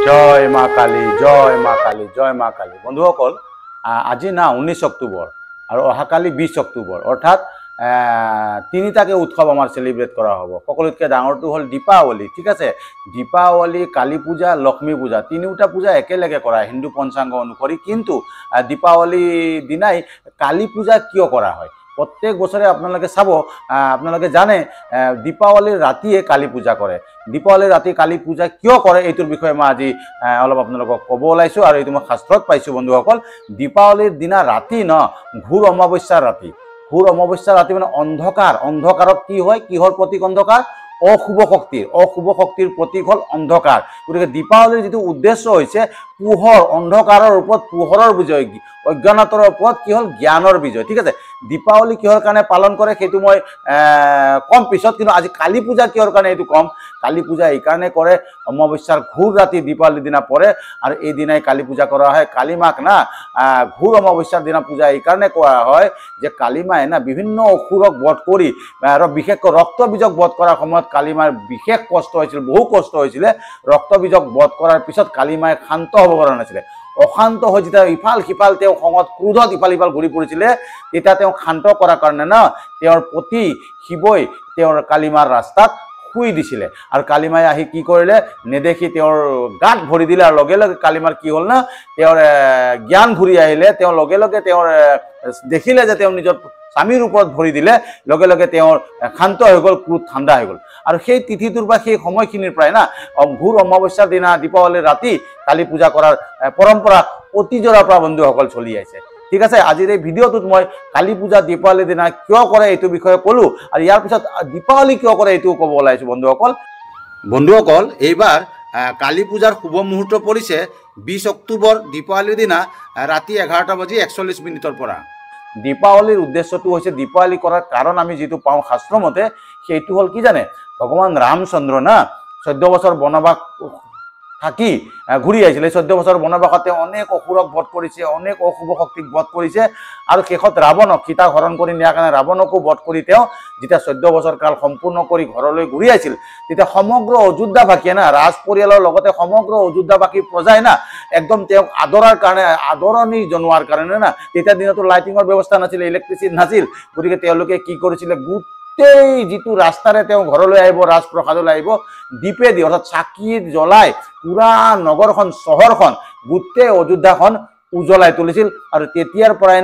জয় মা কালী, জয় মা কালী, জয় মা কালী। বন্ধুসকল, আজি না 19 অক্টোবৰ আৰু অহাকালি 20 অক্টোবৰ, অৰ্থাৎ তিনিটাকে উৎসৱ আমাৰ চেলিব্ৰেট কৰা হ'ব। সকলোতকৈ ডাঙৰটো হ'ল দীপাৱলী। ঠিক আছে, দীপাৱলী, কালী পূজা, লক্ষ্মী পূজা, তিনিওটা পূজা একেলগে কৰা হিন্দু পঞ্চাংগ অনুসৰি। কিন্তু দীপাৱলী দিনাই কালী পূজা কিয় কৰা হয়? প্ৰত্যেক বছৰে আপোনালোকে চাব, আপোনালোকে জানে দীপাৱলীৰ ৰাতিয়ে কালী পূজা কৰে। দীপাৱলীৰ ৰাতি কালী পূজা কিয় কৰে এইটোৰ বিষয়ে মই আজি অলপ আপোনালোকক ক'ব ওলাইছোঁ, আৰু এইটো মই শাস্ত্ৰত পাইছোঁ। বন্ধুসকল, দীপাৱলীৰ দিনা ৰাতি ঘোৰ অমাৱস্যাৰ ৰাতি, ঘোৰ অমাৱস্যাৰ ৰাতি মানে অন্ধকাৰ। অন্ধকাৰত কি হয়? কিহৰ প্ৰতীক অন্ধকাৰ? অশুভ শক্তিৰ প্ৰতীক হ'ল অন্ধকাৰ। গতিকে দীপাৱলীৰ যিটো উদ্দেশ্য হৈছে পোহৰ, অন্ধকাৰৰ ওপৰত পোহৰৰ বিজয়, অজ্ঞানতাৰ ওপৰত কি হ'ল? জ্ঞানৰ বিজয়। ঠিক আছে, দীপাৱলী কিহৰ কাৰণে পালন কৰে সেইটো মই কম পিছত, কিন্তু আজি কালী পূজা কিহৰ কাৰণে এইটো কম। কালী পূজা এইকাৰণে কৰে, অমাৱস্যাৰ ঘোৰ ৰাতি দীপাৱলীৰ দিনা পৰে, আৰু এই দিনাই কালী পূজা কৰা হয়। কালী মাক ঘোৰ অমাৱস্যাৰ দিনা পূজা এইকাৰণে কৰা হয় যে কালী মায়ে বিভিন্ন অসুৰক বধ কৰি, আৰু বিশেষকৈ ৰক্তবীজক বধ কৰাৰ সময়ত কালী মাৰ বিশেষ কষ্ট হৈছিল, বহু কষ্ট হৈছিলে। ৰক্তবীজক বধ কৰাৰ পিছত কালী মায়ে শান্ত হ'ব পৰা নাছিলে। অশান্ত হৈ যেতিয়া ইফাল সিফাল তেওঁ খঙত ক্ৰোধত ইফাল সিফাল ঘূৰি ফুৰিছিলে, তেতিয়া তেওঁক শান্ত কৰাৰ কাৰণে তেওঁৰ পতি শিৱই তেওঁৰ কালীমাৰ ৰাস্তাত শুই দিছিলে। আৰু কালীমাই আহি কি কৰিলে? নেদেখি তেওঁৰ গাত ভৰি দিলে, আৰু লগে লগে কালীমাৰ কি হ'ল তেওঁৰ জ্ঞান ঘূৰি আহিলে। তেওঁ লগে লগে তেওঁৰ দেখিলে যে তেওঁ নিজৰ স্বামীৰ ওপৰত ভৰি দিলে, লগে লগে তেওঁৰ শান্ত হৈ গ'ল, ক্ৰোধ ঠাণ্ডা হৈ গ'ল। আৰু সেই তিথিটোৰ পৰা, সেই সময়খিনিৰ পৰাই ঘোৰ অমাৱস্যাৰ দিনা দীপাৱলীৰ ৰাতি কালী পূজা কৰাৰ পৰম্পৰা অতীজৰ পৰা বন্ধুসকল চলি আহিছে। ঠিক আছে, আজিৰ এই ভিডিঅ'টোত মই কালী পূজা দীপাৱলীৰ দিনা কিয় কৰে এইটো বিষয়ে ক'লোঁ, আৰু ইয়াৰ পিছত দীপাৱলী কিয় কৰে এইটোও ক'ব ওলাইছোঁ। বন্ধুসকল, এইবাৰ কালী পূজাৰ শুভ মুহূৰ্ত পৰিছে 20 অক্টোবৰ, দীপাৱলীৰ দিনা ৰাতি 11:41 পৰা। দীপাৱলীৰ উদ্দেশ্যটো হৈছে, দীপাৱলী কৰাৰ কাৰণ আমি যিটো পাওঁ শাস্ত্ৰমতে, সেইটো হ'ল কি জানে? ভগৱান ৰামচন্দ্ৰ 14 বছৰ বনবাস থাকি ঘূৰি আহিছিলে। 14 বছৰ বনবাসত তেওঁ অনেক অসুৰক বধ কৰিছে, অনেক অশুভ শক্তিক বধ কৰিছে, আৰু শেষত ৰাৱণক, সীতাক হৰণ কৰি নিয়াৰ কাৰণে ৰাৱণকো বধ কৰি তেওঁ যেতিয়া 14 বছৰ কাল সম্পূৰ্ণ কৰি ঘৰলৈ ঘূৰি আহিছিল, তেতিয়া সমগ্ৰ অযোধ্যাবাসীয়ে ৰাজ পৰিয়ালৰ লগতে সমগ্ৰ অযোধ্যাবাসী প্ৰজাই একদম তেওঁক আদৰাৰ কাৰণে, আদৰণি জনোৱাৰ কাৰণে তেতিয়া দিনতো লাইটিঙৰ ব্যৱস্থা নাছিলে, ইলেক্ট্ৰিচিটি নাছিল। গতিকে তেওঁলোকে কি কৰিছিলে? গোটেই যিটো ৰাস্তাৰে তেওঁ ঘৰলৈ আহিব, ৰাজপ্ৰসাদলৈ আহিব, দীপেদি অৰ্থাৎ চাকি জ্বলাই পুৰা নগৰখন, চহৰখন, গোটেই অযোধ্যাখন উজ্বলাই তুলিছিল। আৰু তেতিয়াৰ পৰাই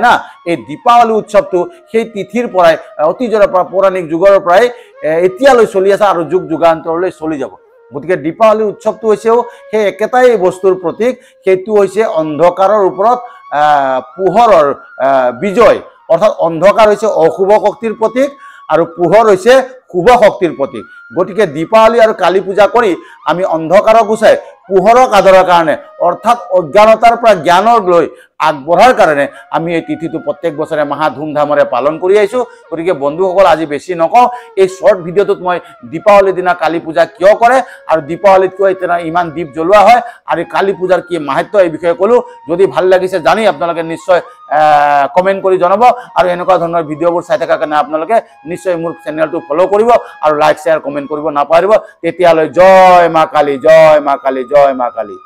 এই দীপাৱলী উৎসৱটো সেই তিথিৰ পৰাই, অতীজৰ পৰা, পৌৰাণিক যুগৰ পৰাই এতিয়ালৈ চলি আছে, আৰু যুগ যুগান্তৰলৈ চলি যাব। গতিকে দীপাৱলী উৎসৱটো হৈছেও সেই একেটাই বস্তুৰ প্ৰতীক, সেইটো হৈছে অন্ধকাৰৰ ওপৰত পোহৰৰ বিজয়। অৰ্থাৎ অন্ধকাৰ হৈছে অশুভ শক্তিৰ প্ৰতীক, আৰু পোহৰ হৈছে শুভ শক্তিৰ প্ৰতীক। গতিকে দীপাৱলী আৰু কালী পূজা কৰি আমি অন্ধকাৰক গুচাই পোহৰক আদৰাৰ কাৰণে, অৰ্থাৎ অজ্ঞানতাৰ পৰা জ্ঞানৰ লৈ আগবঢ়াৰ কাৰণে আমি এই তিথিটো প্ৰত্যেক বছৰে মহা ধুমধামেৰে পালন কৰি আহিছোঁ। গতিকে বন্ধুসকল, আজি বেছি নকওঁ, এই শ্বৰ্ট ভিডিঅ'টোত মই দীপাৱলীৰ দিনা কালী পূজা কিয় কৰে, আৰু দীপাৱলীত কিয় এতিয়া ইমান দীপ জ্বলোৱা হয়, আৰু কালী পূজাৰ কি মাহাত্ম্য, এই বিষয়ে ক'লোঁ। যদি ভাল লাগিছে জানি আপোনালোকে নিশ্চয় কমেণ্ট কৰি জনাব, আৰু এনেকুৱা ধৰণৰ ভিডিঅ'বোৰ চাই থকাৰ কাৰণে আপোনালোকে নিশ্চয় মোৰ চেনেলটো ফ'ল' কৰিব, আৰু লাইক শ্বেয়াৰ কমেণ্ট কৰিব নাপাহৰিব। তেতিয়ালৈ জয় মা কালী, জয় মা কালী, জয় মা কালী।